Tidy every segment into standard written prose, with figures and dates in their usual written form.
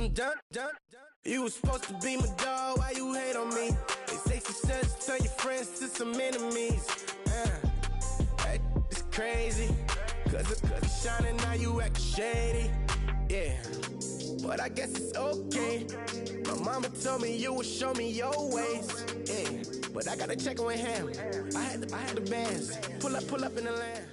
I'm done. You was supposed to be my dog, why you hate on me? They say success turn your friends to some enemies. That is crazy. Cause it's shining, now you act shady. Yeah, but I guess it's okay. My mama told me you would show me your ways. Yeah, but I gotta check with him. I had the bands. Pull up in the land.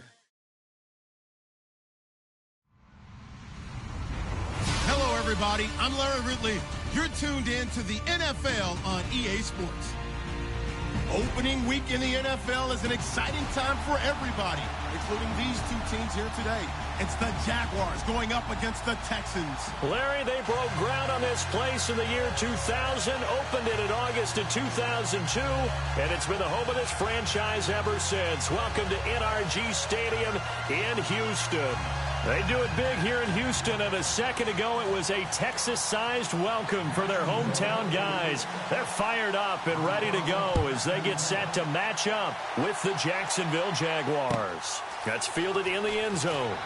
Hello, everybody. I'm Larry Ridley. You're tuned in to the NFL on EA Sports. Opening week in the NFL is an exciting time for everybody, including these two teams here today. It's the Jaguars going up against the Texans. Larry, they broke ground on this place in the year 2000, opened it in August of 2002, and it's been the home of this franchise ever since. Welcome to NRG Stadium in Houston. They do it big here in Houston, and a second ago it was a Texas-sized welcome for their hometown guys. They're fired up and ready to go as they get set to match up with the Jacksonville Jaguars. That's fielded in the end zone.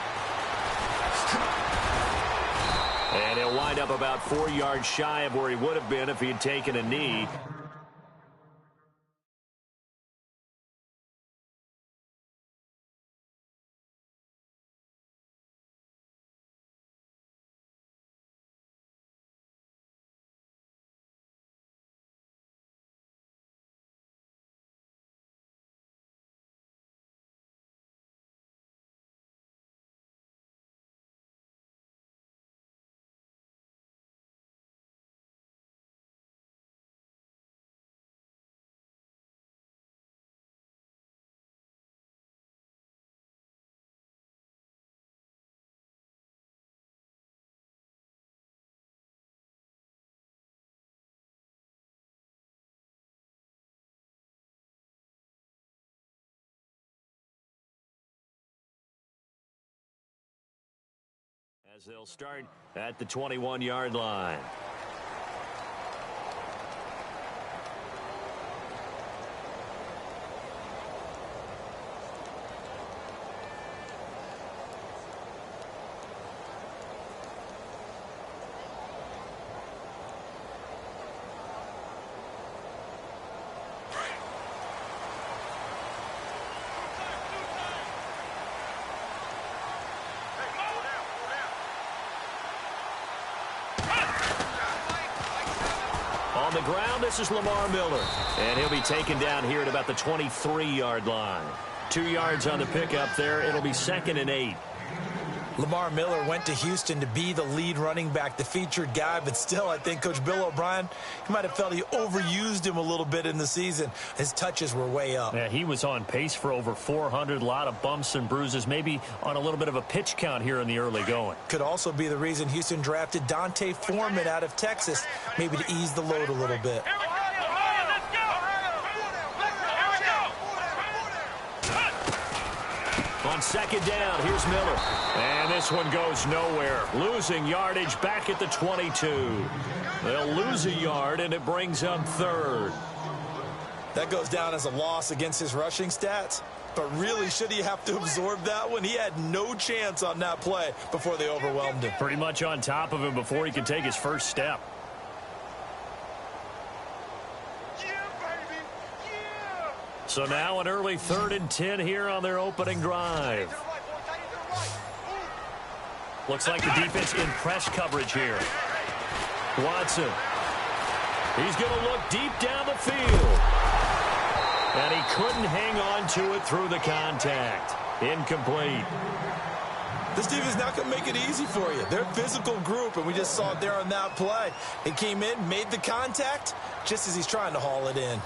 And he'll wind up about 4 yards shy of where he would have been if he had taken a knee. As they'll start at the 21-yard line. On the ground, this is Lamar Miller. And he'll be taken down here at about the 23-yard line. 2 yards on the pickup there. It'll be 2nd and 8. Lamar Miller went to Houston to be the lead running back, the featured guy, but still I think Coach Bill O'Brien, he might have felt he overused him a little bit in the season. His touches were way up. Yeah, he was on pace for over 400, a lot of bumps and bruises, maybe on a little bit of a pitch count here in the early going. Could also be the reason Houston drafted Dante Foreman out of Texas, maybe to ease the load a little bit. On 2nd down, here's Miller. And this one goes nowhere. Losing yardage back at the 22. They'll lose a yard, and it brings up 3rd. That goes down as a loss against his rushing stats. But really, should he have to absorb that one? He had no chance on that play before they overwhelmed him. Pretty much on top of him before he could take his first step. So now an early 3rd and 10 here on their opening drive. Looks like the defense in press coverage here. Watson. He's going to look deep down the field. And he couldn't hang on to it through the contact. Incomplete. This team is not going to make it easy for you. They're a physical group, and we just saw it there on that play. He came in, made the contact, just as he's trying to haul it in.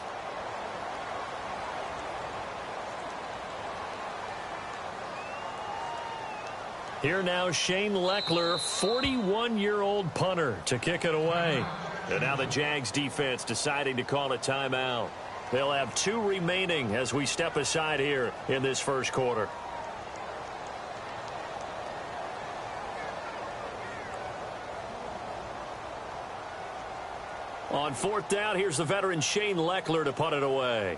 Here now, Shane Leckler, 41-year-old punter, to kick it away. And now the Jags defense deciding to call a timeout. They'll have 2 remaining as we step aside here in this first quarter. On 4th down, here's the veteran Shane Leckler to punt it away.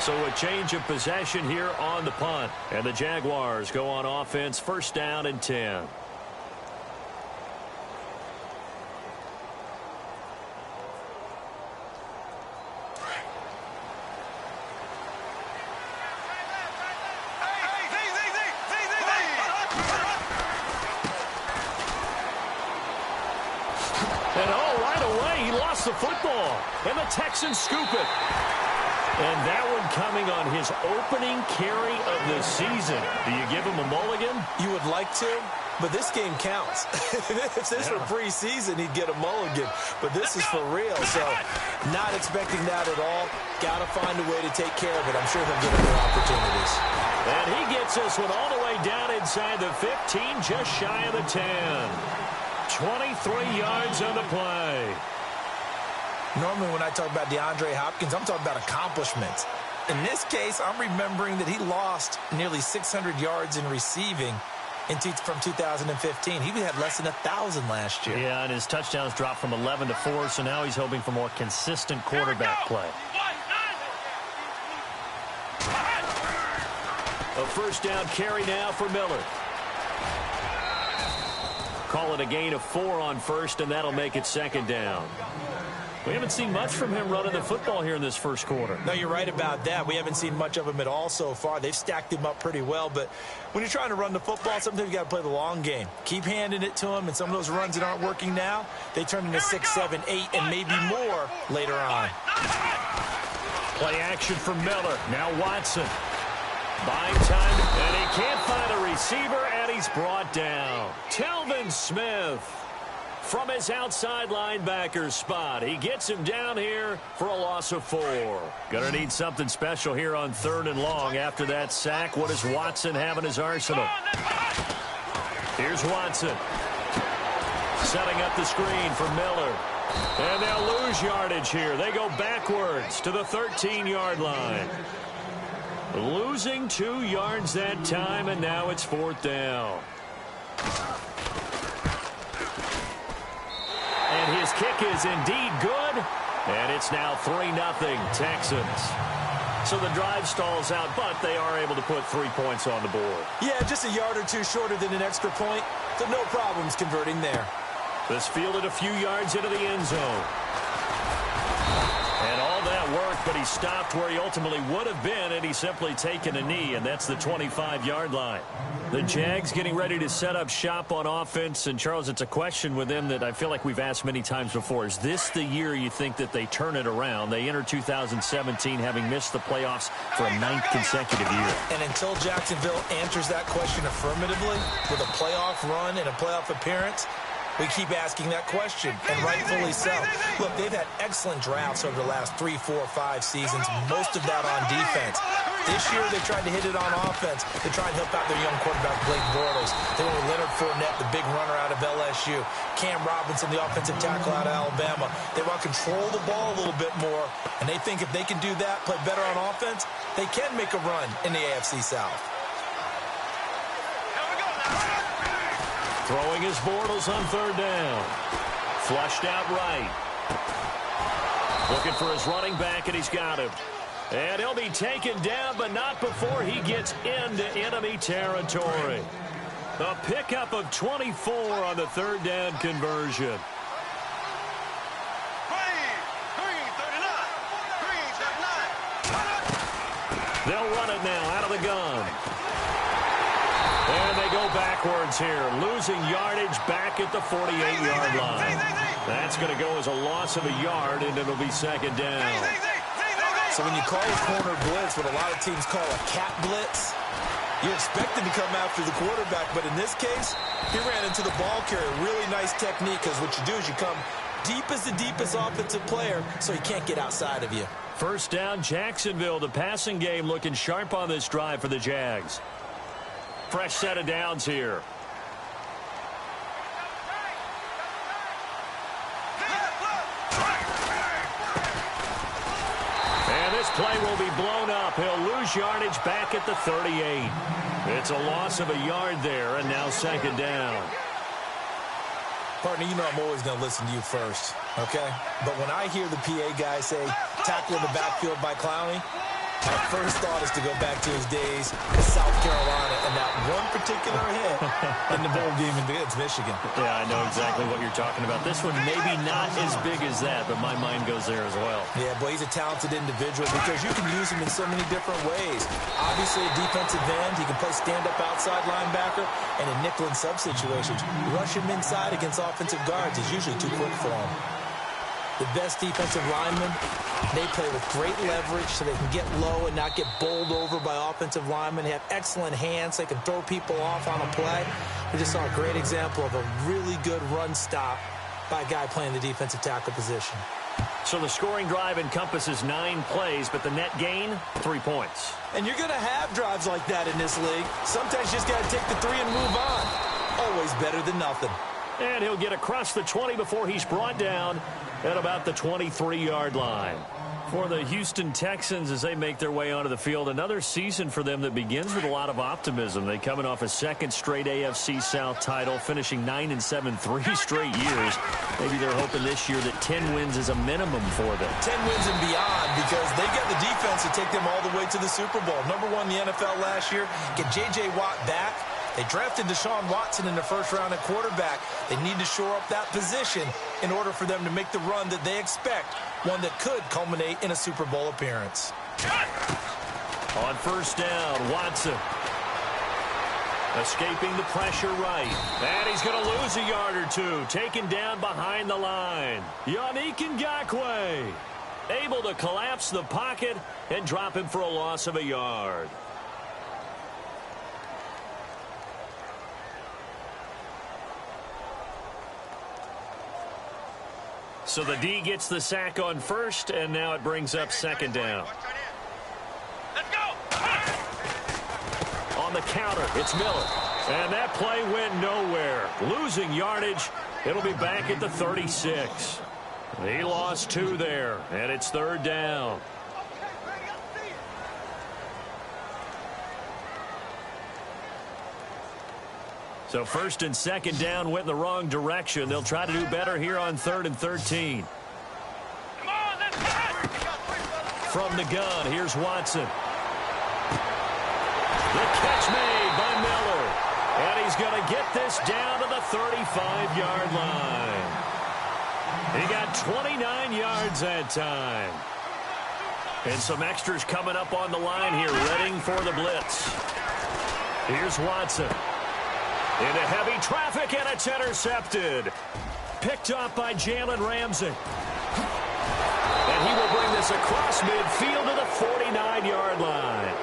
So a change of possession here on the punt. And the Jaguars go on offense, first down and 10. And right away, he lost the football. And the Texans scoop it. And that one coming on his opening carry of the season. Do you give him a mulligan? You would like to, but this game counts. If this were preseason, he'd get a mulligan. But this is for real, so not expecting that at all. Got to find a way to take care of it. I'm sure he'll get other opportunities. And he gets this one all the way down inside the 15, just shy of the 10. 23 yards on the play. Normally when I talk about DeAndre Hopkins, I'm talking about accomplishments. In this case, I'm remembering that he lost nearly 600 yards in receiving from 2015. He had less than 1,000 last year. Yeah, and his touchdowns dropped from 11 to 4, so now he's hoping for more consistent quarterback play. A first down carry now for Miller. Call it a gain of 4 on first, and that'll make it second down. We haven't seen much from him running the football here in this first quarter. No, you're right about that. We haven't seen much of him at all so far. They've stacked him up pretty well, but when you're trying to run the football, sometimes you got to play the long game. Keep handing it to him, and some of those runs that aren't working now, they turn into 6, 7, 8, and maybe more later on. Play action for Miller. Now Watson. Buying time, and he can't find a receiver, and he's brought down. Telvin Smith from his outside linebacker spot. He gets him down here for a loss of 4. Gonna need something special here on 3rd and long after that sack. What does Watson have in his arsenal? Here's Watson. Setting up the screen for Miller. And they'll lose yardage here. They go backwards to the 13-yard line. Losing 2 yards that time, and now it's 4th down. And his kick is indeed good, and it's now 3-0 Texans. So the drive stalls out, but they are able to put 3 points on the board. Yeah, just a yard or two shorter than an extra point, so no problems converting there. This fielded a few yards into the end zone. And all that work, but he stopped where he ultimately would have been, and he's simply taken a knee, and that's the 25-yard line. The Jags getting ready to set up shop on offense, and Charles, it's a question with them that I feel like we've asked many times before. Is this the year you think that they turn it around? They enter 2017 having missed the playoffs for a 9th consecutive year. And until Jacksonville answers that question affirmatively with a playoff run and a playoff appearance, we keep asking that question, and rightfully so. Look, they've had excellent drafts over the last 3, 4, 5 seasons, most of that on defense. This year, they tried to hit it on offense. They tried to help out their young quarterback, Blake Bortles. They went with Leonard Fournette, the big runner out of LSU. Cam Robinson, the offensive tackle out of Alabama. They want to control the ball a little bit more, and they think if they can do that, play better on offense, they can make a run in the AFC South. Throwing his Bortles on 3rd down. Flushed out right. Looking for his running back, and he's got him. And he'll be taken down, but not before he gets into enemy territory. A pickup of 24 on the 3rd down conversion. They'll run it now out of the gun. And they go backwards here, losing yardage back at the 48-yard line. That's going to go as a loss of a yard, and it'll be 2nd down. So when you call a corner blitz, what a lot of teams call a cat blitz, you expect him to come after the quarterback, but in this case, he ran into the ball carrier. Really nice technique, because what you do is you come deep as the deepest offensive player, so he can't get outside of you. First down, Jacksonville. The passing game looking sharp on this drive for the Jags. Fresh set of downs here. And this play will be blown up. He'll lose yardage back at the 38. It's a loss of a yard there, and now 2nd down. Partner, you know I'm always going to listen to you first, okay? But when I hear the PA guy say, tackle in the backfield by Clowney, My first thought is to go back to his days in South Carolina and that one particular hit in the bowl game against Michigan. Yeah, I know exactly what you're talking about. This one maybe not as big as that, but my mind goes there as well. Yeah, boy, he's a talented individual because you can use him in so many different ways. Obviously, a defensive end. He can play stand-up outside linebacker, and in nickel and sub situations, rush him inside against offensive guards is usually too quick for him. The best defensive linemen, they play with great leverage so they can get low and not get bowled over by offensive linemen. They have excellent hands. They can throw people off on a play. We just saw a great example of a really good run stop by a guy playing the defensive tackle position. So the scoring drive encompasses 9 plays, but the net gain, 3 points. And you're going to have drives like that in this league. Sometimes you just got to take the 3 and move on. Always better than nothing. And he'll get across the 20 before he's brought down at about the 23-yard line. For the Houston Texans as they make their way onto the field, another season for them that begins with a lot of optimism. They coming off a second straight AFC South title, finishing 9-7 3 straight years. Maybe they're hoping this year that 10 wins is a minimum for them. 10 wins and beyond because they got the defense to take them all the way to the Super Bowl. Number 1 in the NFL last year. Get J.J. Watt back. They drafted Deshaun Watson in the first round at quarterback. They need to shore up that position in order for them to make the run that they expect, one that could culminate in a Super Bowl appearance. On first down, Watson. Escaping the pressure right. And he's going to lose a yard or two. Taken down behind the line. Yannick Ngakoue able to collapse the pocket and drop him for a loss of a yard. So the D gets the sack on first, and now it brings up second down. Let's go! On the counter, it's Miller. And that play went nowhere. Losing yardage. It'll be back at the 36. He lost 2 there, and it's third down. So first and second down went in the wrong direction. They'll try to do better here on 3rd and 13. Come on, let's go! From the gun, here's Watson. The catch made by Miller. And he's going to get this down to the 35-yard line. He got 29 yards that time. And some extras coming up on the line here, readying for the blitz. Here's Watson. Into heavy traffic, and it's intercepted. Picked up by Jalen Ramsey. And he will bring this across midfield to the 49-yard line.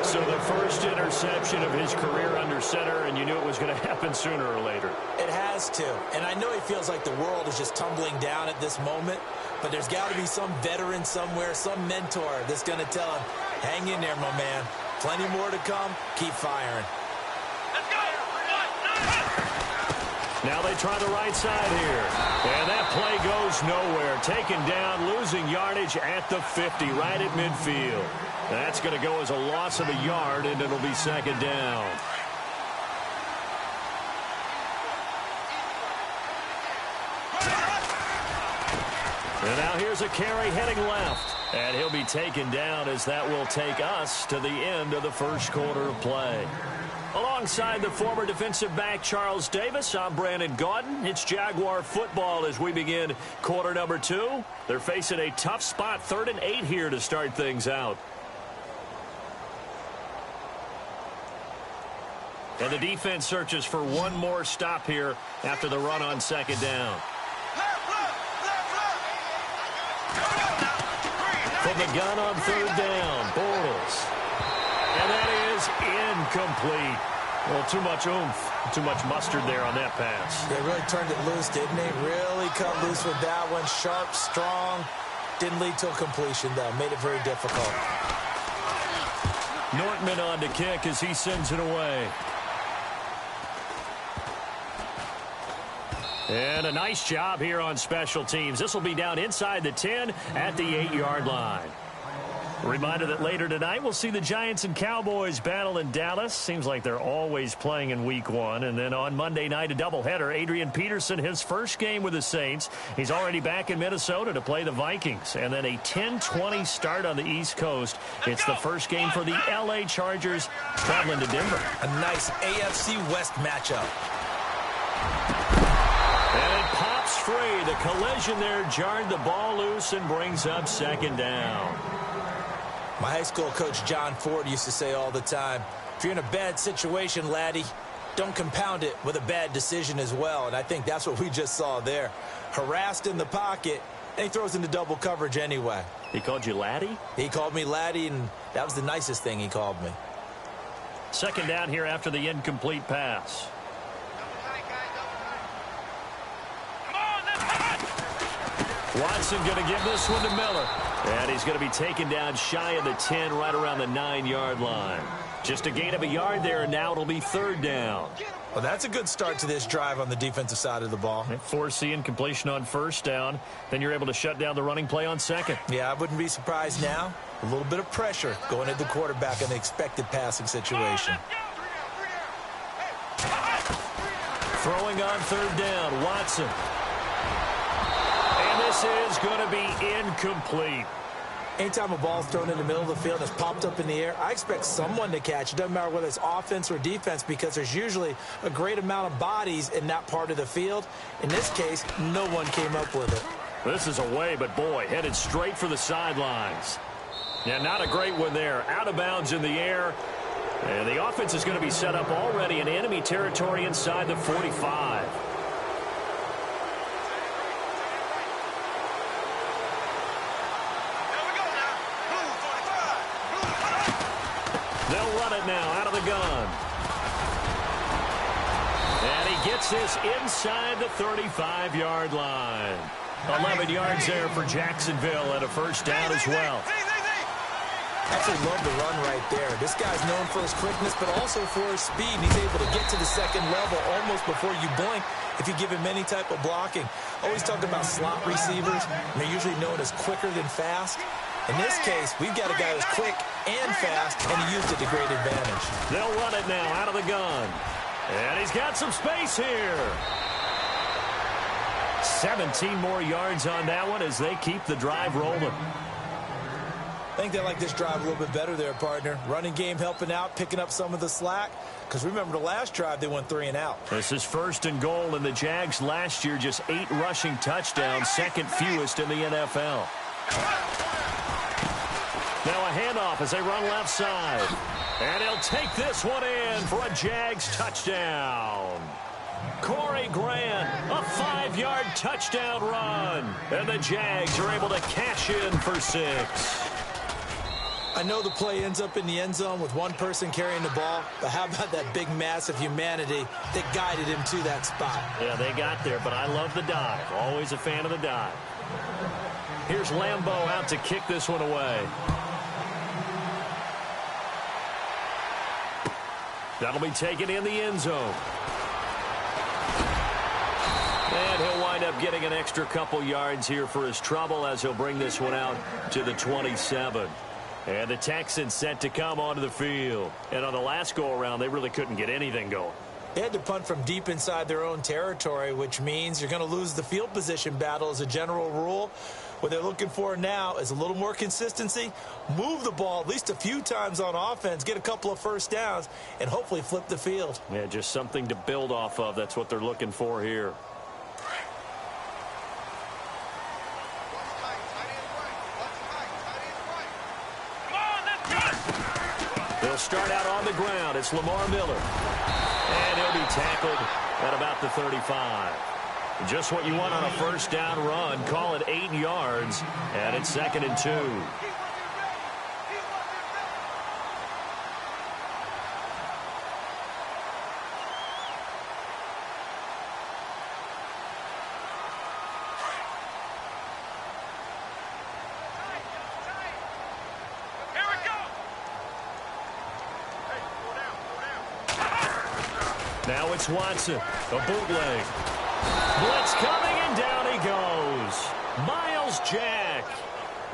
So the first interception of his career under center, and you knew it was going to happen sooner or later. It has to. And I know he feels like the world is just tumbling down at this moment, but there's got to be some veteran somewhere, some mentor that's going to tell him, hang in there, my man. Plenty more to come. Keep firing. Let's go! Now they try the right side here. And that play goes nowhere. Taken down, losing yardage at the 50, right at midfield. That's going to go as a loss of a yard, and it'll be second down. And now here's a carry heading left. And he'll be taken down as that will take us to the end of the first quarter of play. Alongside the former defensive back Charles Davis, I'm Brandon Gaudin. It's Jaguar football as we begin quarter number 2. They're facing a tough spot, 3rd and 8 here to start things out. And the defense searches for one more stop here after the run on second down. From the gun on 3rd down, Bortles. And that is incomplete. Well, too much oomph, too much mustard there on that pass. They really turned it loose, didn't they? Really cut loose with that one. Sharp, strong. Didn't lead to a completion, though. Made it very difficult. Nortman on to kick as he sends it away. And a nice job here on special teams. This will be down inside the 10 at the 8-yard line. Reminder that later tonight we'll see the Giants and Cowboys battle in Dallas. Seems like they're always playing in week 1. And then on Monday night, a doubleheader. Adrian Peterson, his first game with the Saints. He's already back in Minnesota to play the Vikings. And then a 10:20 start on the East Coast. It's the first game for the L.A. Chargers traveling to Denver. A nice AFC West matchup. And it pops free. The collision there jarred the ball loose and brings up second down. My high school coach, John Ford, used to say all the time, if you're in a bad situation, laddie, don't compound it with a bad decision as well. And I think that's what we just saw there. Harassed in the pocket, and he throws into double coverage anyway. He called you laddie? He called me laddie, and that was the nicest thing he called me. Second down here after the incomplete pass. Watson going to give this one to Miller. And he's going to be taken down shy of the 10, right around the 9-yard line. Just a gain of a yard there, and now it'll be third down. Well, that's a good start to this drive on the defensive side of the ball. Force the incompletion on first down. Then you're able to shut down the running play on second. Yeah, I wouldn't be surprised now. A little bit of pressure going at the quarterback in the expected passing situation. Throwing on third down, Watson. And this is going to be incomplete. Anytime a ball's thrown in the middle of the field and it's popped up in the air, I expect someone to catch it. Doesn't matter whether it's offense or defense, because there's usually a great amount of bodies in that part of the field. In this case, no one came up with it. This is away, but boy, headed straight for the sidelines. Yeah, not a great one there. Out of bounds in the air. And the offense is going to be set up already in enemy territory inside the 45. They'll run it now out of the gun. And he gets this inside the 35-yard line. 11 yards there for Jacksonville and a first down as well. I absolutely love the run right there. This guy's known for his quickness, but also for his speed. And he's able to get to the second level almost before you blink if you give him any type of blocking. Always talk about slot receivers, and they're usually known as quicker than fast. In this case, we've got a guy who's quick and fast, and he used it to great advantage. They'll run it now out of the gun. And he's got some space here. 17 more yards on that one as they keep the drive rolling. I think they like this drive a little bit better there, partner. Running game helping out, picking up some of the slack. Because remember, the last drive, they went 3 and out. This is first and goal, and the Jags last year just 8 rushing touchdowns, second fewest in the NFL. Now a handoff as they run left side. And he'll take this one in for a Jags touchdown. Corey Grant, a 5-yard touchdown run. And the Jags are able to cash in for 6. I know the play ends up in the end zone with one person carrying the ball, but how about that big mass of humanity that guided him to that spot? Yeah, they got there, but I love the dive. Always a fan of the dive. Here's Lambeau out to kick this one away. That'll be taken in the end zone. And he'll wind up getting an extra couple yards here for his trouble as he'll bring this one out to the 27. And the Texans set to come onto the field. And on the last go-around, they really couldn't get anything going. They had to punt from deep inside their own territory, which means you're going to lose the field position battle as a general rule. What they're looking for now is a little more consistency, move the ball at least a few times on offense, get a couple of first downs, and hopefully flip the field. Yeah, just something to build off of. That's what they're looking for here. They'll start out on the ground. It's Lamar Miller. And he'll be tackled at about the 35. Just what you want on a first down run. Call it 8 yards. And it's 2nd and 2. Now it's Watson, a bootleg. Blitz coming, and down he goes. Miles Jack.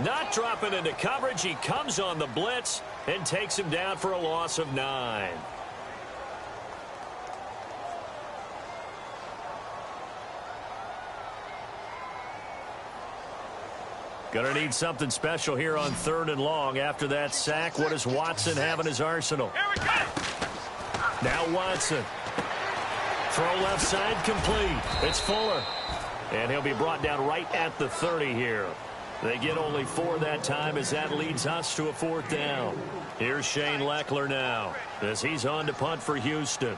Not dropping into coverage. He comes on the blitz and takes him down for a loss of 9. Gonna need something special here on 3rd and long. After that sack, what does Watson have in his arsenal? Now Watson. Throw left side complete. It's Fuller. And he'll be brought down right at the 30 here. They get only 4 that time as that leads us to a 4th down. Here's Shane Leckler now as he's on to punt for Houston.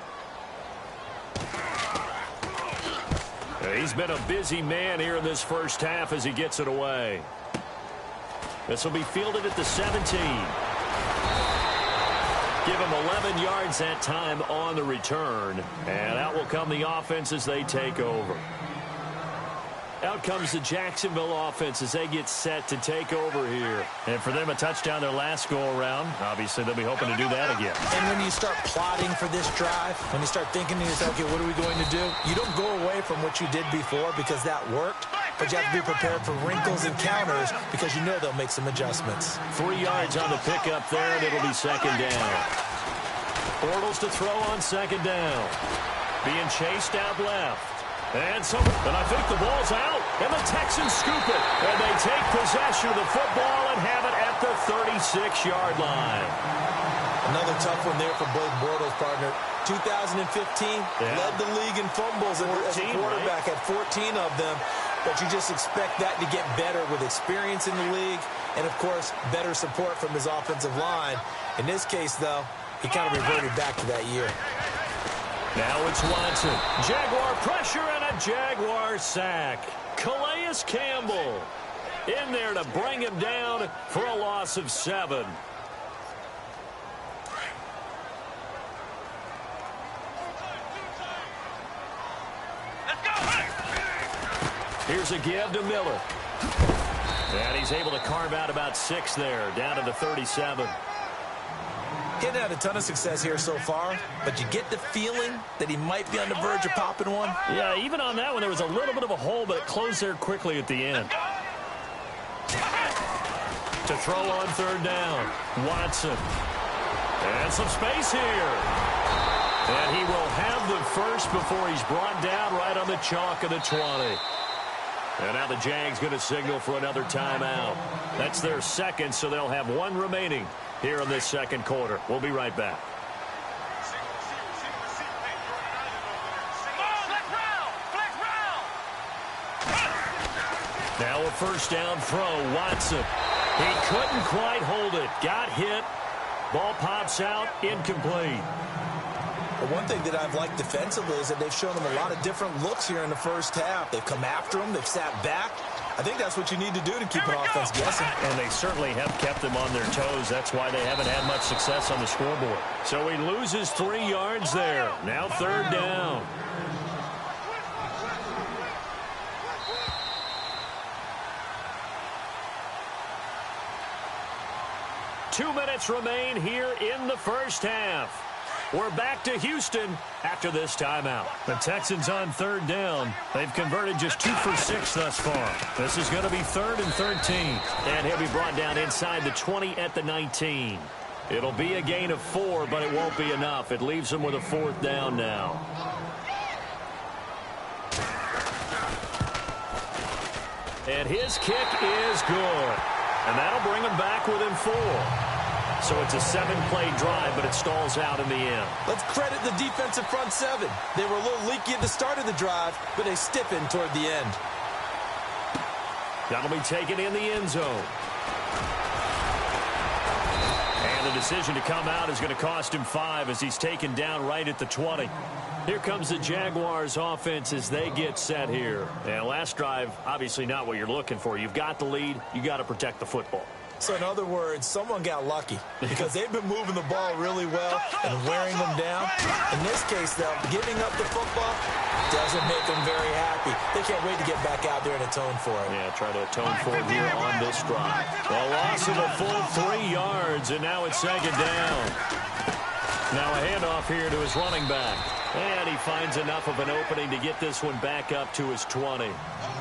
He's been a busy man here in this first half as he gets it away. This will be fielded at the 17. Give him 11 yards that time on the return. And out will come the offense as they take over. Out comes the Jacksonville offense as they get set to take over here. And for them, a touchdown their last go-around. Obviously, they'll be hoping to do that again. And when you start plotting for this drive, when you start thinking to yourself, okay, what are we going to do? You don't go away from what you did before because that worked. But you have to be prepared for wrinkles and counters because you know they'll make some adjustments. 3 yards on the pickup there, and it'll be 2nd down. Bortles to throw on 2nd down. Being chased out left. And I think the ball's out, and the Texans scoop it. And they take possession of the football and have it at the 36-yard line. Another tough one there for Blake Bortles, partner. 2015, led the league in fumbles 14, as a quarterback, right? Had 14 of them. But you just expect that to get better with experience in the league and, of course, better support from his offensive line. In this case, though, he kind of reverted back to that year. Now it's Watson. Jaguar pressure and a Jaguar sack. Calais Campbell in there to bring him down for a loss of 7. Here's a give to Miller. And he's able to carve out about 6 there, down to the 37. He's had a ton of success here so far, but you get the feeling that he might be on the verge of popping one. Yeah, even on that one, there was a little bit of a hole, but it closed there quickly at the end. To throw on 3rd down, Watson. And some space here. And he will have the first before he's brought down right on the chalk of the 20. And now the Jags going to signal for another timeout. That's their 2nd, so they'll have 1 remaining here in this 2nd quarter. We'll be right back. Now a 1st down throw, Watson. He couldn't quite hold it. Got hit. Ball pops out, incomplete. But one thing that I've liked defensively is that they've shown him a lot of different looks here in the first half. They've come after him. They've sat back. I think that's what you need to do to keep an offense guessing. And they certainly have kept them on their toes. That's why they haven't had much success on the scoreboard. So he loses 3 yards there. Now 3rd down. Two minutes remain here in the first half. We're back to Houston after this timeout. The Texans on 3rd down. They've converted just 2 for 6 thus far. This is going to be 3rd and 13. And he'll be brought down inside the 20 at the 19. It'll be a gain of 4, but it won't be enough. It leaves him with a 4th down now. And his kick is good. And that'll bring him back within 4. So it's a 7-play drive, but it stalls out in the end. Let's credit the defensive front 7. They were a little leaky at the start of the drive, but they stiffened toward the end. That'll be taken in the end zone. And the decision to come out is going to cost him 5 as he's taken down right at the 20. Here comes the Jaguars offense as they get set here. And last drive, obviously not what you're looking for. You've got the lead. You got to protect the football. So in other words, someone got lucky because they've been moving the ball really well and wearing them down. In this case, though, giving up the football doesn't make them very happy. They can't wait to get back out there and atone for it. Yeah, try to atone for it here on this drive. A loss of a full 3 yards, and now it's 2nd down. Now a handoff here to his running back. And he finds enough of an opening to get this one back up to his 20.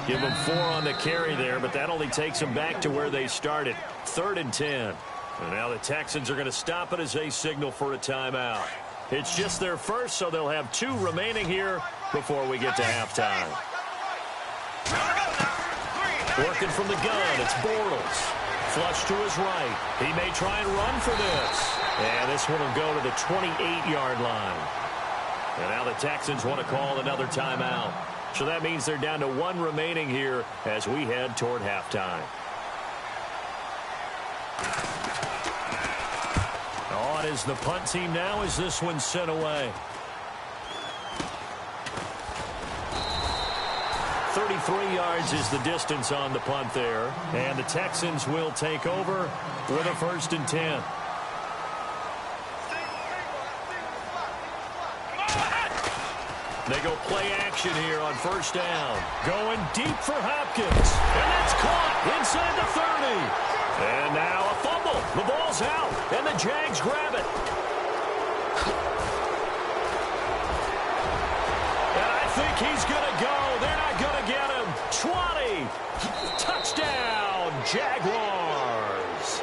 Give him 4 on the carry there, but that only takes them back to where they started. 3rd and 10. And now the Texans are going to stop it as they signal for a timeout. It's just their first, so they'll have 2 remaining here before we get to halftime. Working from the gun, it's Bortles. Flush to his right. He may try and run for this. And this one will go to the 28-yard line. And now the Texans want to call another timeout. So that means they're down to 1 remaining here as we head toward halftime. On is the punt team now as this one's sent away. 33 yards is the distance on the punt there. And the Texans will take over with a 1st and 10. They go play action here on 1st down. Going deep for Hopkins. And that's caught inside the 30. And now a fumble. The ball's out. And the Jags grab it. And I think he's going to go. They're not going to get him. 20. Touchdown, Jaguars.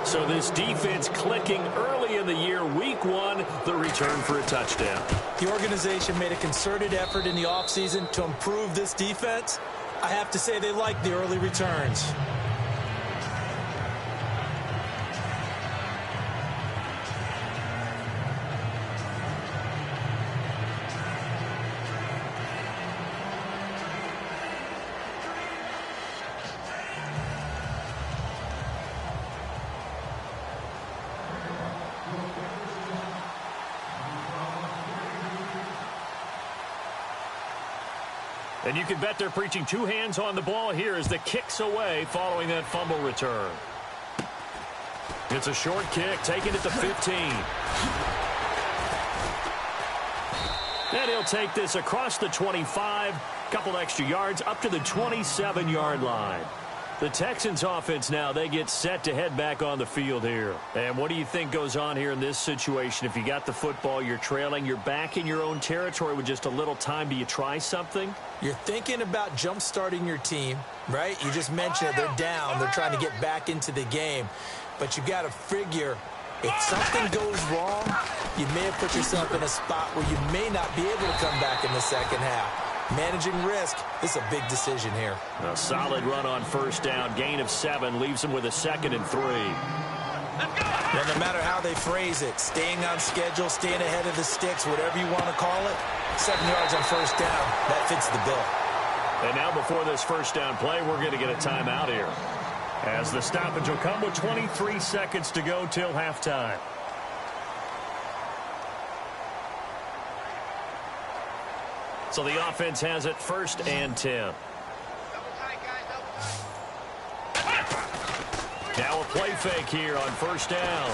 So this defense clicking early in the year. Week 1, the return for a touchdown. The organization made a concerted effort in the offseason to improve this defense. I have to say they like the early returns. And you can bet they're preaching 2 hands on the ball here as the kick's away following that fumble return. It's a short kick, taken at the 15. And he'll take this across the 25, couple extra yards up to the 27-yard line. The Texans offense now, they get set to head back on the field here. And what do you think goes on here in this situation? If you got the football, you're trailing, you're back in your own territory with just a little time. Do you try something? You're thinking about jump-starting your team, right? You just mentioned it. They're down. They're trying to get back into the game. But you got to figure, if something goes wrong, you may have put yourself in a spot where you may not be able to come back in the second half. Managing risk is a big decision here. A solid run on 1st down. Gain of 7 leaves him with a 2nd and 3. Well, no matter how they phrase it, staying on schedule, staying ahead of the sticks, whatever you want to call it, 7 yards on 1st down, that fits the bill. And now before this 1st down play, we're going to get a timeout here. As the stoppage will come with 23 seconds to go till halftime. So the offense has it 1st and 10. Now a play fake here on 1st down.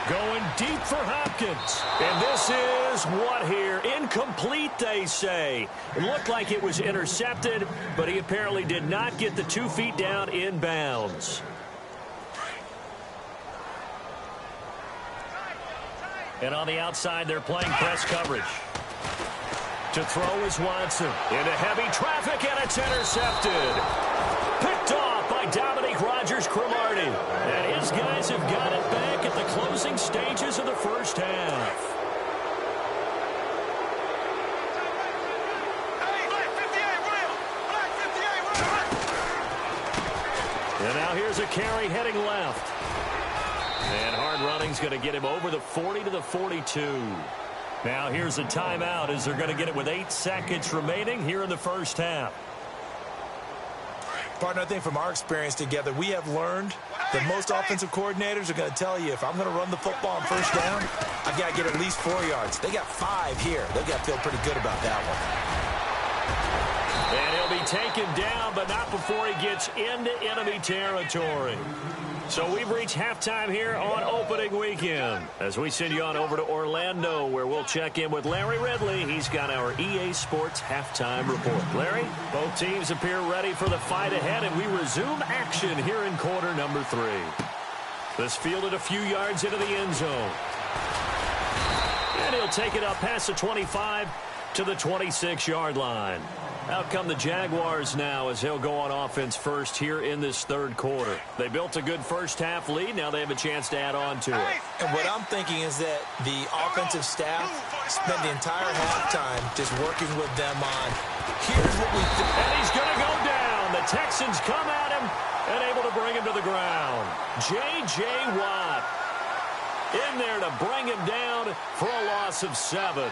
Going deep for Hopkins. And this is what here? Incomplete, they say. It looked like it was intercepted, but he apparently did not get the 2 feet down in bounds. And on the outside, they're playing press coverage. To throw is Watson. Into heavy traffic, and it's intercepted. Picked off by Dominique Rodgers-Cromartie. And his guys have got it back at the closing stages of the 1st half. And now here's a carry heading left. And hard running's going to get him over the 40 to the 42. Now here's a timeout as they're going to get it with 8 seconds remaining here in the 1st half. Partner, I think from our experience together, we have learned that most offensive coordinators are going to tell you, if I'm going to run the football on 1st down, I've got to get at least 4 yards. They got 5 here. They've got to feel pretty good about that one. And he'll be taken down, but not before he gets into enemy territory. So we've reached halftime here on opening weekend as we send you on over to Orlando, where we'll check in with Larry Ridley. He's got our EA Sports halftime report. Larry, both teams appear ready for the fight ahead, and we resume action here in quarter number 3. This fielded a few yards into the end zone. And he'll take it up past the 25 to the 26-yard line. Out come the Jaguars now as they'll go on offense first here in this third quarter. They built a good first-half lead. Now they have a chance to add on to it. And what I'm thinking is that the offensive staff spent the entire halftime just working with them on, here's what we think. And he's going to go down. The Texans come at him and able to bring him to the ground. J.J. Watt in there to bring him down for a loss of 7.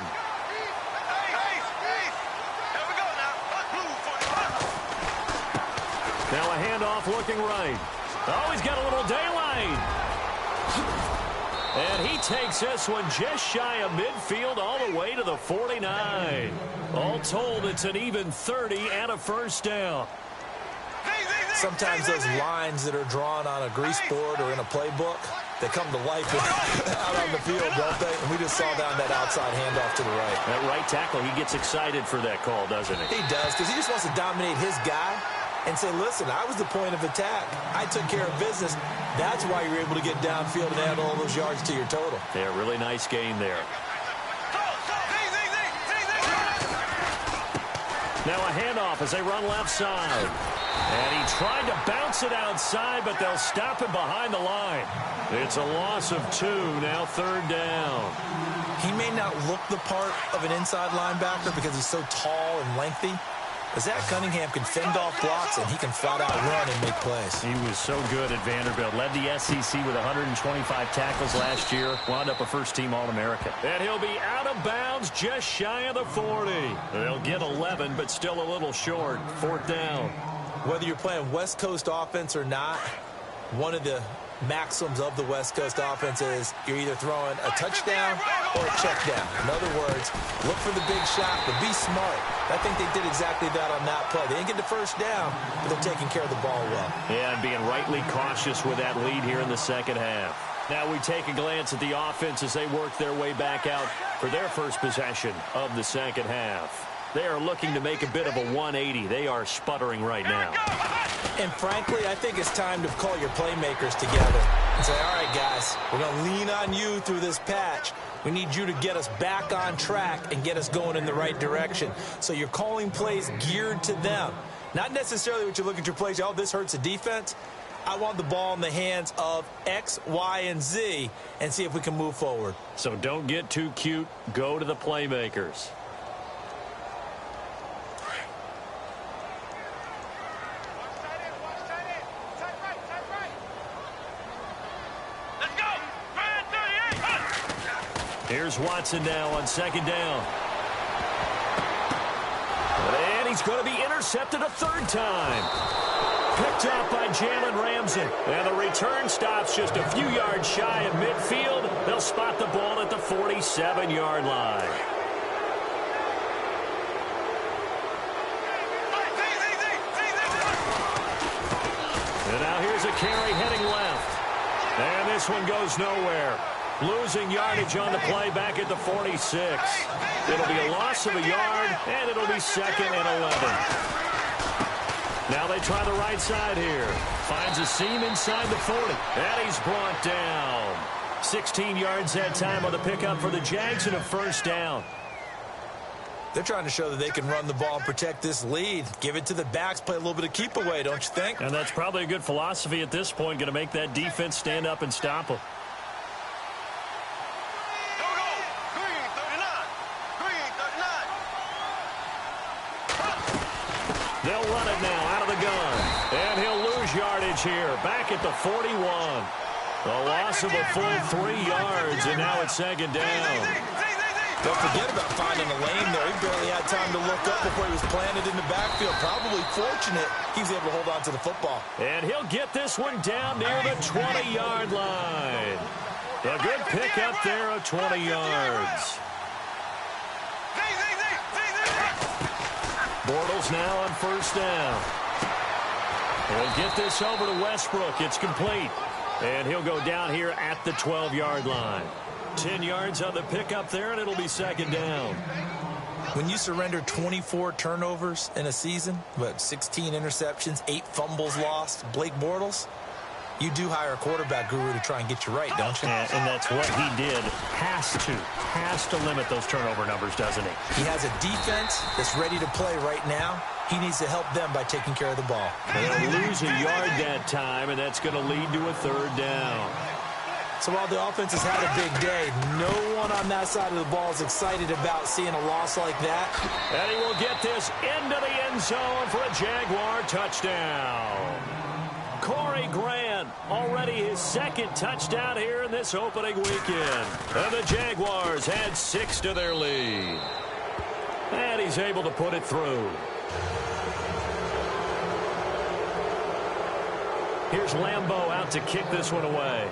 Now a handoff looking right. Oh, he's got a little daylight. And he takes this one just shy of midfield all the way to the 49. All told, it's an even 30 and a first down. Sometimes those lines that are drawn on a grease board or in a playbook, they come to life out on the field, don't they? And we just saw down that outside handoff to the right. That right tackle, he gets excited for that call, doesn't he? He does, because he just wants to dominate his guy and say, listen, I was the point of attack. I took care of business. That's why you're able to get downfield and add all those yards to your total. Yeah, really nice gain there. Now a handoff as they run left side. And he tried to bounce it outside, but they'll stop him behind the line. It's a loss of 2, now third down. He may not look the part of an inside linebacker because he's so tall and lengthy. But Zach Cunningham can fend off blocks, and he can flat out run and make plays. He was so good at Vanderbilt. Led the SEC with 125 tackles last year. Wound up a first-team All-American. And he'll be out of bounds just shy of the 40. They'll get 11, but still a little short. Fourth down. Whether you're playing West Coast offense or not, one of the maxims of the West Coast offense is you're either throwing a touchdown or a check down. In other words, look for the big shot, but be smart. I think they did exactly that on that play. They didn't get the first down, but they're taking care of the ball well. Yeah, and being rightly cautious with that lead here in the second half. Now we take a glance at the offense as they work their way back out for their first possession of the second half. They are looking to make a bit of a 180. They are sputtering right now. And frankly, I think it's time to call your playmakers together and say, all right, guys, we're going to lean on you through this patch. We need you to get us back on track and get us going in the right direction. So you're calling plays geared to them. Not necessarily what you look at your plays, oh, this hurts the defense. I want the ball in the hands of X, Y, and Z and see if we can move forward. So don't get too cute. Go to the playmakers. Here's Watson now on second down. And he's going to be intercepted a third time. Picked up by Jalen Ramsey. And the return stops just a few yards shy of midfield. They'll spot the ball at the 47-yard line. And now here's a carry heading left. And this one goes nowhere. Losing yardage on the play back at the 46. It'll be a loss of a yard, and it'll be second and 11. Now they try the right side here. Finds a seam inside the 40. And he's brought down. 16 yards that time on the pickup for the Jags and a first down. They're trying to show that they can run the ball and protect this lead. Give it to the backs, play a little bit of keep away, don't you think? And that's probably a good philosophy at this point. Going to make that defense stand up and stop them. They'll run it now out of the gun. And he'll lose yardage here. Back at the 41. A loss of a full 3 yards, and now it's second down. Don't forget about finding a lane there. He barely had time to look up before he was planted in the backfield. Probably fortunate he was able to hold on to the football. And he'll get this one down near the 20-yard line. A good pick up there of 20 yards. Bortles now on first down. He'll get this over to Westbrook. It's complete. And he'll go down here at the 12-yard line. 10 yards on the pickup there, and it'll be second down. When you surrender 24 turnovers in a season, but 16 interceptions, 8 fumbles lost, Blake Bortles, you do hire a quarterback guru to try and get you right, don't you? And that's what he did. Has to limit those turnover numbers, doesn't he? He has a defense that's ready to play right now. He needs to help them by taking care of the ball. They'll lose a yard that time, and that's going to lead to a third down. So while the offense has had a big day, no one on that side of the ball is excited about seeing a loss like that. And he will get this into the end zone for a Jaguar touchdown. Corey Grant, already his second touchdown here in this opening weekend. And the Jaguars add 6 to their lead. And he's able to put it through. Here's Lambeau out to kick this one away.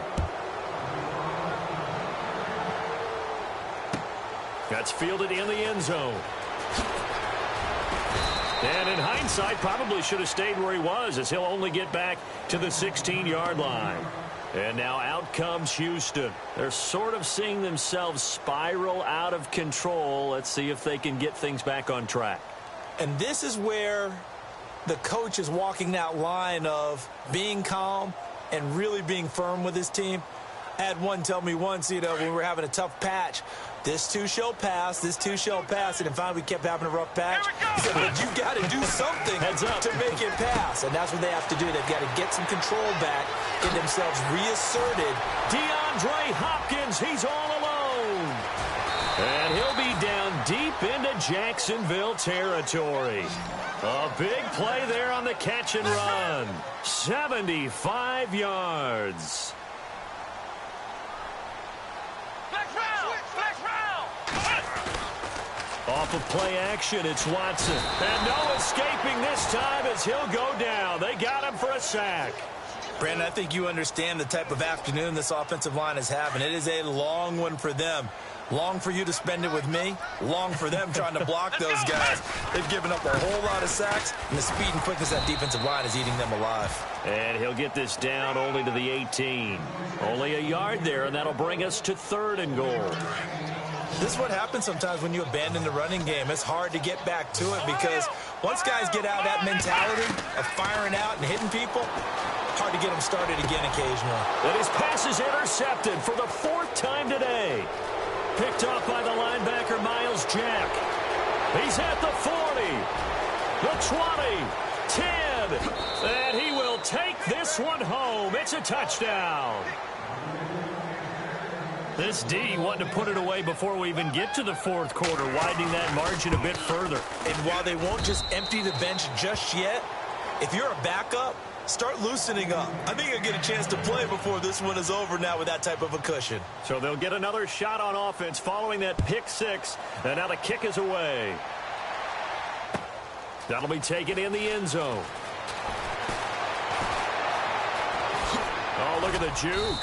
That's fielded in the end zone. And in hindsight, probably should have stayed where he was, as he'll only get back to the 16-yard line. And now out comes Houston. They're sort of seeing themselves spiral out of control. Let's see if they can get things back on track. And this is where the coach is walking that line of being calm and really being firm with his team. I had one tell me once, when we were having a tough patch, this too shall pass, this too shall pass, and finally we kept having a rough patch. He said, but you got to do something to make it pass, and that's what they have to do. They've got to get some control back, get themselves reasserted. DeAndre Hopkins, he's all alone. And he'll be down deep into Jacksonville territory. A big play there on the catch and run. 75 yards. Off of play action, it's Watson. And no escaping this time as he'll go down. They got him for a sack. Brandon, I think you understand the type of afternoon this offensive line is having. It is a long one for them. Long for you to spend it with me. Long for them trying to block those guys. They've given up a whole lot of sacks, and the speed and quickness of that defensive line is eating them alive. And he'll get this down only to the 18. Only a yard there, and that'll bring us to 3rd and goal. This is what happens sometimes when you abandon the running game. It's hard to get back to it because once guys get out of that mentality of firing out and hitting people, hard to get them started again occasionally. And his pass is intercepted for the 4th time today. Picked off by the linebacker, Miles Jack. He's at the 40, the 20, 10, and he will take this one home. It's a touchdown. This D wanting to put it away before we even get to the 4th quarter, widening that margin a bit further. And while they won't just empty the bench just yet, if you're a backup, start loosening up. I think you'll get a chance to play before this one is over now with that type of a cushion. So they'll get another shot on offense following that pick 6, and now the kick is away. That'll be taken in the end zone. Oh, look at the juke.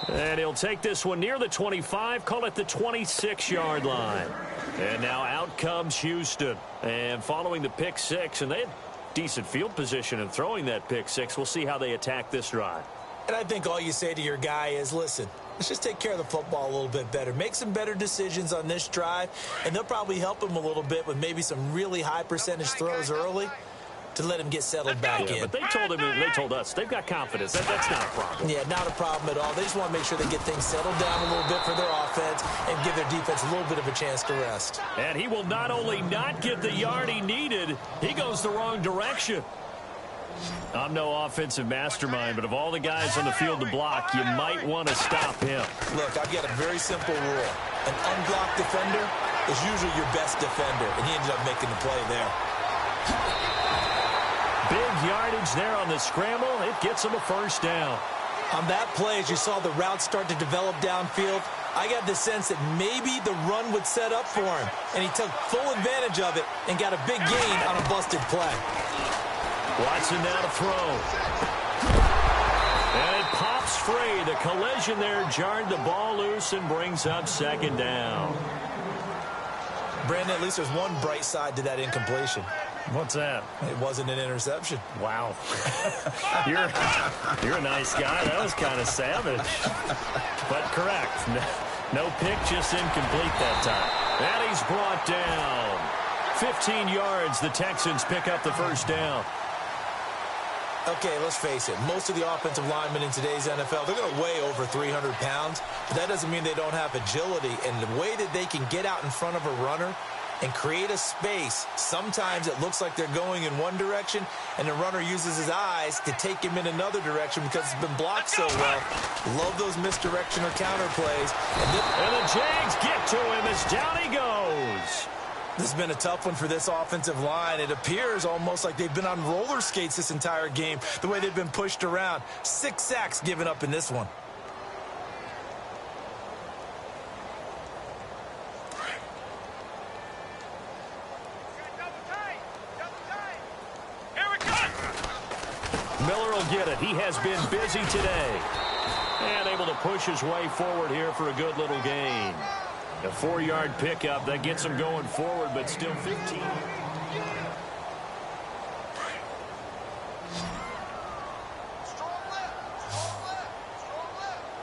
And he'll take this one near the 25, call it the 26-yard line. And now out comes Houston. And following the pick 6, and they had decent field position in throwing that pick 6. We'll see how they attack this drive. And I think all you say to your guy is, listen, let's just take care of the football a little bit better. Make some better decisions on this drive, and they'll probably help him a little bit with maybe some really high percentage throws early to let him get settled back in. But they told us they've got confidence. That's not a problem. Yeah, not a problem at all. They just want to make sure they get things settled down a little bit for their offense and give their defense a little bit of a chance to rest. And he will not only not get the yard he needed, he goes the wrong direction. I'm no offensive mastermind, but of all the guys on the field to block, you might want to stop him. Look, I've got a very simple rule. An unblocked defender is usually your best defender, and he ended up making the play there. Big yardage there on the scramble. It gets him a 1st down. On that play, as you saw the route start to develop downfield, I got the sense that maybe the run would set up for him, and he took full advantage of it and got a big gain on a busted play. Watson now to throw. And it pops free. The collision there jarred the ball loose and brings up 2nd down. Brandon, at least there's one bright side to that incompletion. What's that? It wasn't an interception. Wow. You're a nice guy. That was kind of savage. But correct. No pick, just incomplete that time. And he's brought down. 15 yards. The Texans pick up the 1st down. Okay, let's face it. Most of the offensive linemen in today's NFL, they're going to weigh over 300 pounds, but that doesn't mean they don't have agility. And the way that they can get out in front of a runner and create a space, sometimes it looks like they're going in one direction, and the runner uses his eyes to take him in another direction because it's been blocked so well. Love those misdirection or counter plays. And the Jags get to him as down he goes. This has been a tough one for this offensive line. It appears almost like they've been on roller skates this entire game, the way they've been pushed around. 6 sacks given up in this one. Miller will get it. He has been busy today. And able to push his way forward here for a good little gain. A 4-yard pickup that gets him going forward, but still 15.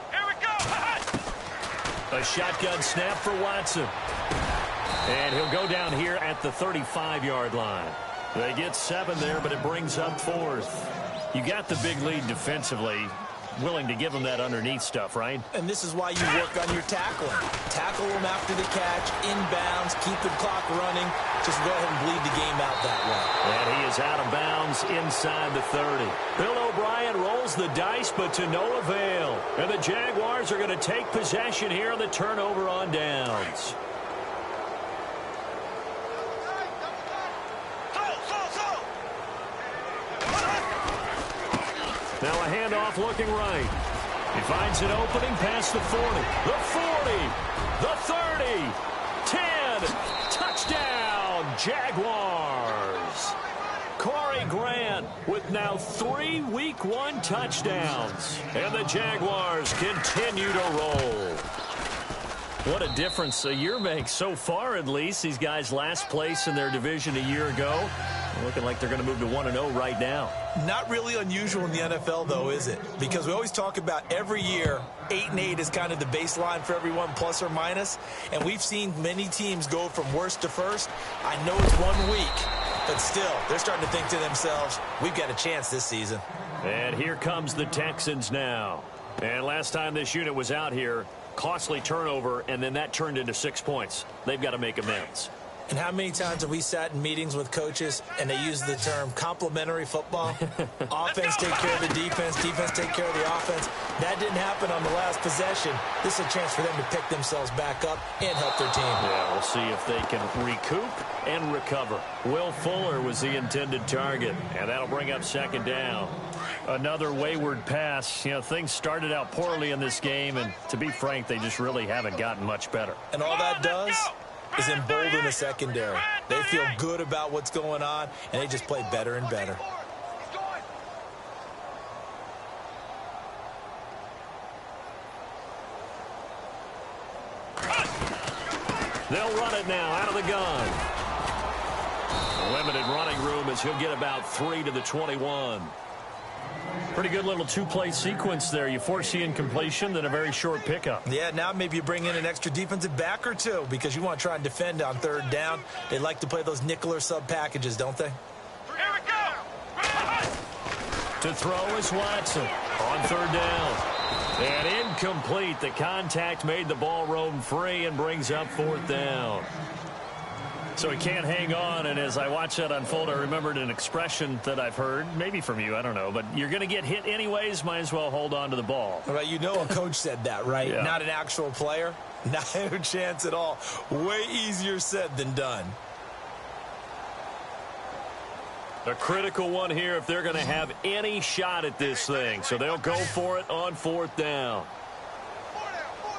Here we go. A shotgun snap for Watson. And he'll go down here at the 35-yard line. They get 7 there, but it brings up 4th. You got the big lead defensively. Willing to give them that underneath stuff, right? And this is why you work on your tackling. Tackle them after the catch, inbounds, keep the clock running. Just go ahead and bleed the game out that way. And he is out of bounds inside the 30. Bill O'Brien rolls the dice, but to no avail. And the Jaguars are going to take possession here on the turnover on downs. Now a handoff looking right. He finds an opening past the 40. The 40. The 30. 10. Touchdown, Jaguars. Corey Grant with now 3 Week 1 touchdowns. And the Jaguars continue to roll. What a difference a year makes so far, at least. These guys last place in their division a year ago. Looking like they're going to move to 1-0 right now. Not really unusual in the NFL, though, is it? Because we always talk about every year, 8-8 is kind of the baseline for everyone, plus or minus. And we've seen many teams go from worst to first. I know it's 1 week, but still, they're starting to think to themselves, we've got a chance this season. And here comes the Texans now. And last time this unit was out here, costly turnover, and then that turned into 6 points. They've got to make amends. And how many times have we sat in meetings with coaches and they use the term complementary football? Offense take care of the defense, defense take care of the offense. That didn't happen on the last possession. This is a chance for them to pick themselves back up and help their team. Yeah, we'll see if they can recoup and recover. Will Fuller was the intended target, and that'll bring up 2nd down. Another wayward pass. You know, things started out poorly in this game, and to be frank, they just really haven't gotten much better. And all that does is embolden the secondary. They feel good about what's going on, and they just play better and better. They'll run it now out of the gun. Limited running room as he'll get about 3 to the 21. Pretty good little 2-play sequence there. You force the incompletion, then a very short pickup. Yeah, now maybe you bring in an extra defensive back or two because you want to try and defend on 3rd down. They like to play those nickel or sub packages, don't they? Here we go. To throw is Watson on 3rd down. And incomplete. The contact made the ball roam free and brings up 4th down. So he can't hang on, and as I watch that unfold, I remembered an expression that I've heard, maybe from you, I don't know, but you're going to get hit anyways, might as well hold on to the ball. Well, you know a coach said that, right? Yeah. Not an actual player. Not a chance at all. Way easier said than done. A critical one here if they're going to have any shot at this thing. So they'll go for it on 4th down.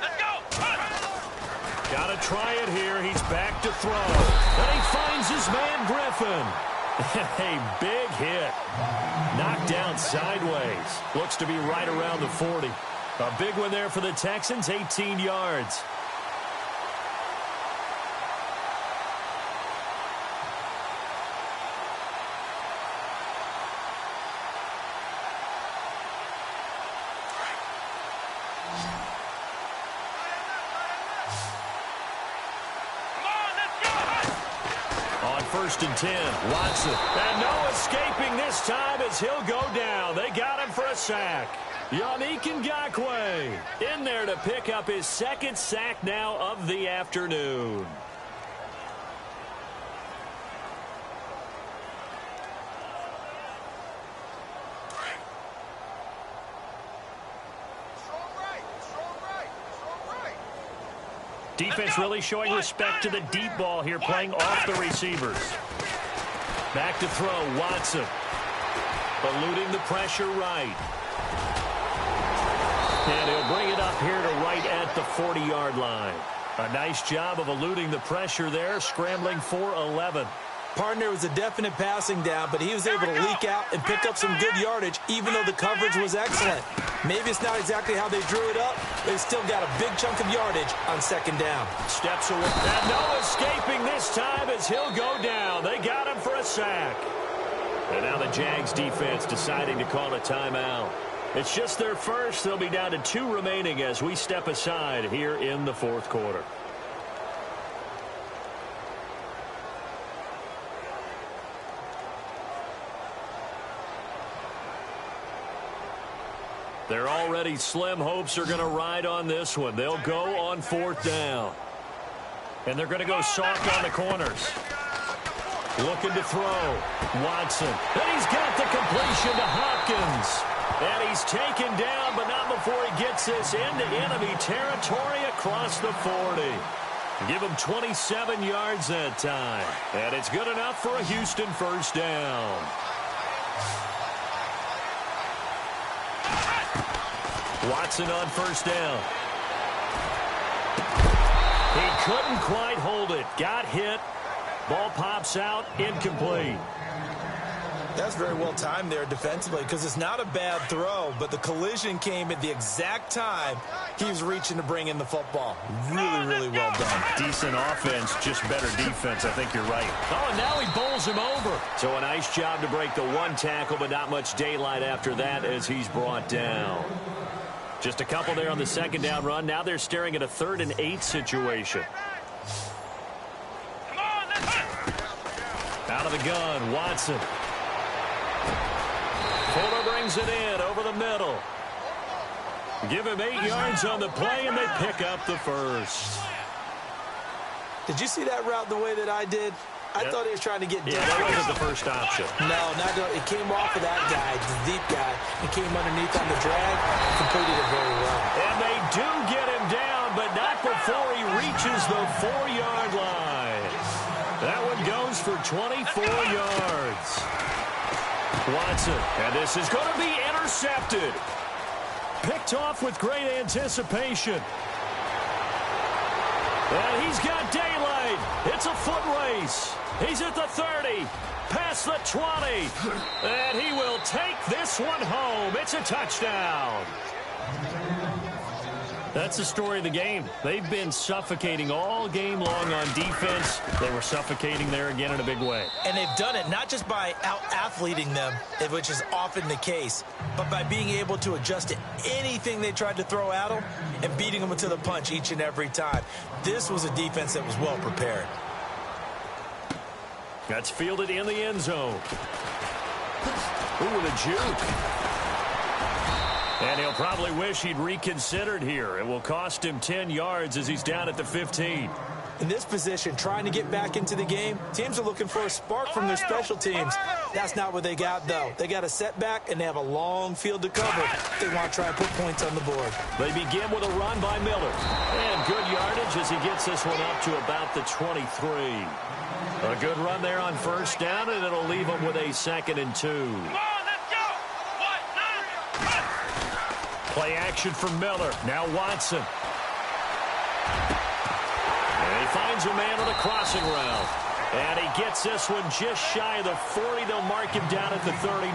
Let's go. Got to try it here. He's back to throw. And he finds his man Griffin. A big hit. Knocked down sideways. Looks to be right around the 40. A big one there for the Texans, 18 yards. 1st and 10. Watson. And no escaping this time as he'll go down. They got him for a sack. Yannick Ngakoue in there to pick up his 2nd sack now of the afternoon. Defense really showing respect to the deep ball here, playing off the receivers. Back to throw, Watson. Eluding the pressure right. And he'll bring it up here to right at the 40-yard line. A nice job of eluding the pressure there, scrambling for 11. Partner was a definite passing down, but he was able to leak out and pick up some good yardage, even though the coverage was excellent. Maybe it's not exactly how they drew it up, but they still got a big chunk of yardage on 2nd down. Steps away. And no escaping this time as he'll go down. They got him for a sack. And now the Jags defense deciding to call a timeout. It's just their first. They'll be down to 2 remaining as we step aside here in the 4th quarter. Their already slim hopes are going to ride on this one. They'll go on 4th down. And they're going to go soft on the corners. Looking to throw. Watson. And he's got the completion to Hopkins. And he's taken down, but not before he gets this into enemy territory across the 40. Give him 27 yards that time. And it's good enough for a Houston 1st down. Watson on 1st down. He couldn't quite hold it. Got hit. Ball pops out. Incomplete. That's very well timed there defensively because it's not a bad throw, but the collision came at the exact time he was reaching to bring in the football. Really, really well done. Decent offense, just better defense. I think you're right. Oh, and now he bowls him over. So a nice job to break the 1 tackle, but not much daylight after that as he's brought down. Just a couple there on the 2nd down run. Now they're staring at a 3rd and 8 situation. Out of the gun, Watson. Fuller brings it in over the middle. Give him 8 yards on the play, and they pick up the 1st. Did you see that route the way that I did? I thought he was trying to get down. Yeah, that wasn't the first option. No, not it came off of that guy, the deep guy, and came underneath on the drag, completed it very well. And they do get him down, but not before he reaches the 4-yard line. That one goes for 24 yards. Watson, and this is going to be intercepted. Picked off with great anticipation. And he's got daylight. It's a foot race. He's at the 30, past the 20, and he will take this one home. It's a touchdown. That's the story of the game. They've been suffocating all game long on defense. They were suffocating there again in a big way. And they've done it not just by out-athleting them, which is often the case, but by being able to adjust to anything they tried to throw at them and beating them to the punch each and every time. This was a defense that was well prepared. That's fielded in the end zone. Ooh, with a juke. And he'll probably wish he'd reconsidered here. It will cost him 10 yards as he's down at the 15. In this position, trying to get back into the game, teams are looking for a spark from their special teams. That's not what they got, though. They got a setback, and they have a long field to cover. They want to try and put points on the board. They begin with a run by Miller. And good yardage as he gets this one up to about the 23. A good run there on 1st down, and it'll leave them with a 2nd and 2. Come on, let's go. 1, 9, 1. Play action from Miller. Now Watson. And he finds a man on a crossing route. And he gets this one just shy of the 40. They'll mark him down at the 39.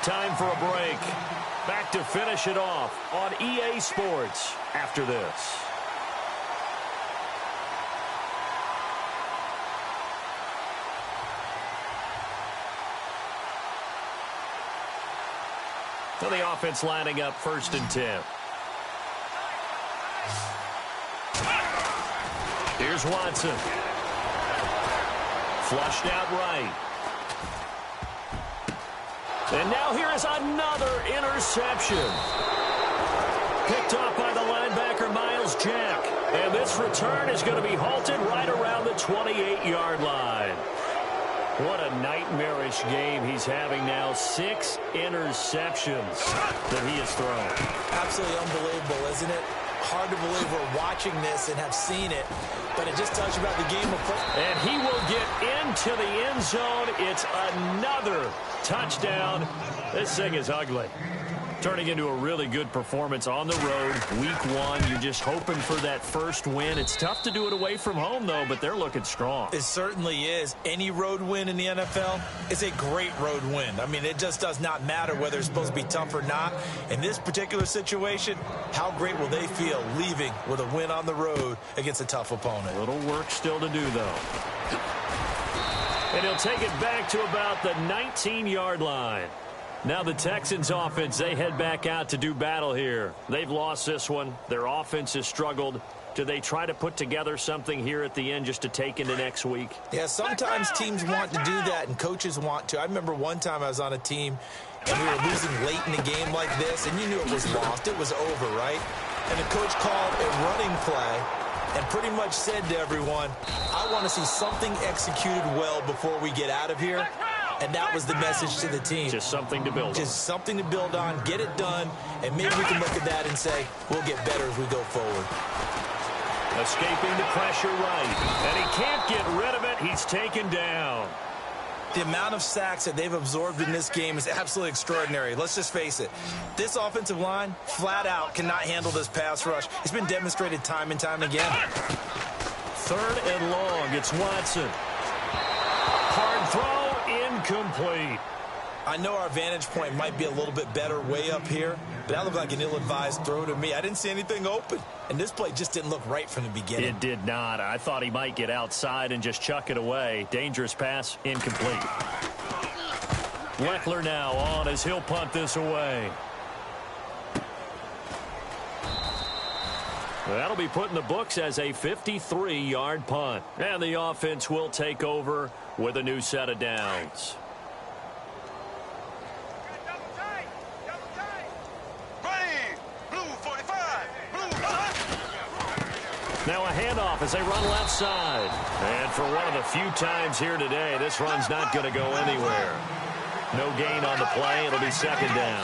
Time for a break. Back to finish it off on EA Sports after this. So the offense lining up 1st and 10. Here's Watson. Flushed out right. And now here is another interception. Picked off by the linebacker, Miles Jack. And this return is going to be halted right around the 28-yard line. What a nightmarish game he's having now. 6 interceptions that he has thrown. Absolutely unbelievable, isn't it? Hard to believe we're watching this and have seen it, but it just tells you about the game of football. And he will get into the end zone. It's another touchdown. This thing is ugly. Turning into a really good performance on the road. Week 1, you're just hoping for that first win. It's tough to do it away from home, though, but they're looking strong. It certainly is. Any road win in the NFL is a great road win. I mean, it just does not matter whether it's supposed to be tough or not. In this particular situation, how great will they feel leaving with a win on the road against a tough opponent? A little work still to do, though. And he'll take it back to about the 19-yard line. Now the Texans offense, they head back out to do battle here. They've lost this one. Their offense has struggled. Do they try to put together something here at the end just to take into next week? Yeah, sometimes teams want to do that and coaches want to. I remember one time I was on a team and we were losing late in a game like this, and you knew it was lost. It was over, right? And the coach called a running play and pretty much said to everyone, I want to see something executed well before we get out of here. And that was the message to the team. Just something to build on. Just something to build on, get it done, and maybe we can look at that and say, we'll get better as we go forward. Escaping the pressure right. And he can't get rid of it. He's taken down. The amount of sacks that they've absorbed in this game is absolutely extraordinary. Let's just face it. This offensive line, flat out, cannot handle this pass rush. It's been demonstrated time and time again. 3rd and long. It's Watson. Hard throw. Incomplete. I know our vantage point might be a little bit better way up here, but that looked like an ill-advised throw to me. I didn't see anything open, and this play just didn't look right from the beginning. It did not. I thought he might get outside and just chuck it away. Dangerous pass, incomplete. Weckler now on as he'll punt this away. That'll be put in the books as a 53-yard punt. And the offense will take over with a new set of downs. Now a handoff as they run left side. And for one of the few times here today, this run's not going to go anywhere. No gain on the play. It'll be 2nd down.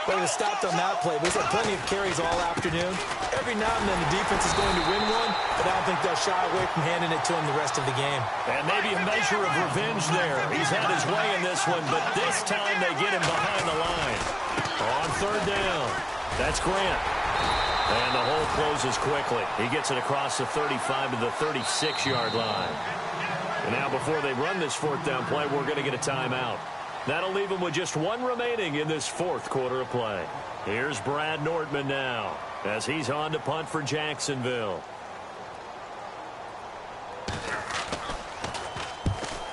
Well, he was stopped on that play, but he's had plenty of carries all afternoon. Every now and then the defense is going to win one, but I don't think they'll shy away from handing it to him the rest of the game. And maybe a measure of revenge there. He's had his way in this one, but this time they get him behind the line. On 3rd down, that's Grant. And the hole closes quickly. He gets it across the 35 to the 36-yard line. And now before they run this 4th down play, we're going to get a timeout. That'll leave them with just 1 remaining in this 4th quarter of play. Here's Brad Nortman now as he's on to punt for Jacksonville.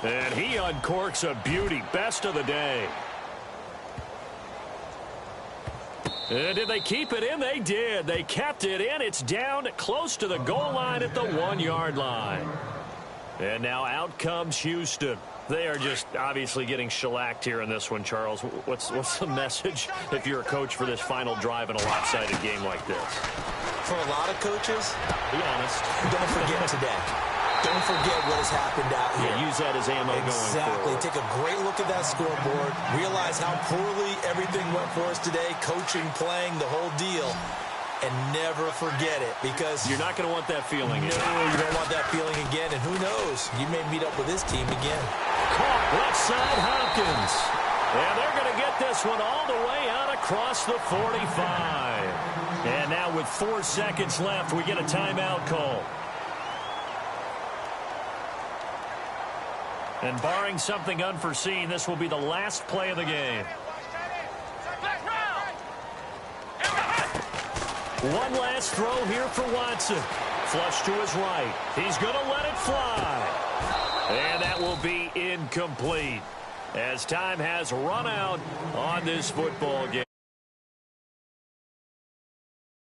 And he uncorks a beauty. Best of the day. And did they keep it in? They did. They kept it in. It's down close to the goal line at the 1-yard line. And now out comes Houston. They are just obviously getting shellacked here in this one, Charles. What's the message if you're a coach for this final drive in a lopsided game like this? For a lot of coaches, be honest, don't forget today. Don't forget what has happened out here. Yeah, use that as ammo going forward. Take a great look at that scoreboard. Realize how poorly everything went for us today. Coaching, playing, the whole deal. And never forget it, because you're not going to want that feeling again. No, you don't want that feeling again. And who knows? You may meet up with this team again. Caught left side, Hopkins. And they're going to get this one all the way out across the 45. And now with 4 seconds left, we get a timeout call. And barring something unforeseen, this will be the last play of the game. One last throw here for Watson. Flush to his right. He's going to let it fly. And that will be incomplete as time has run out on this football game.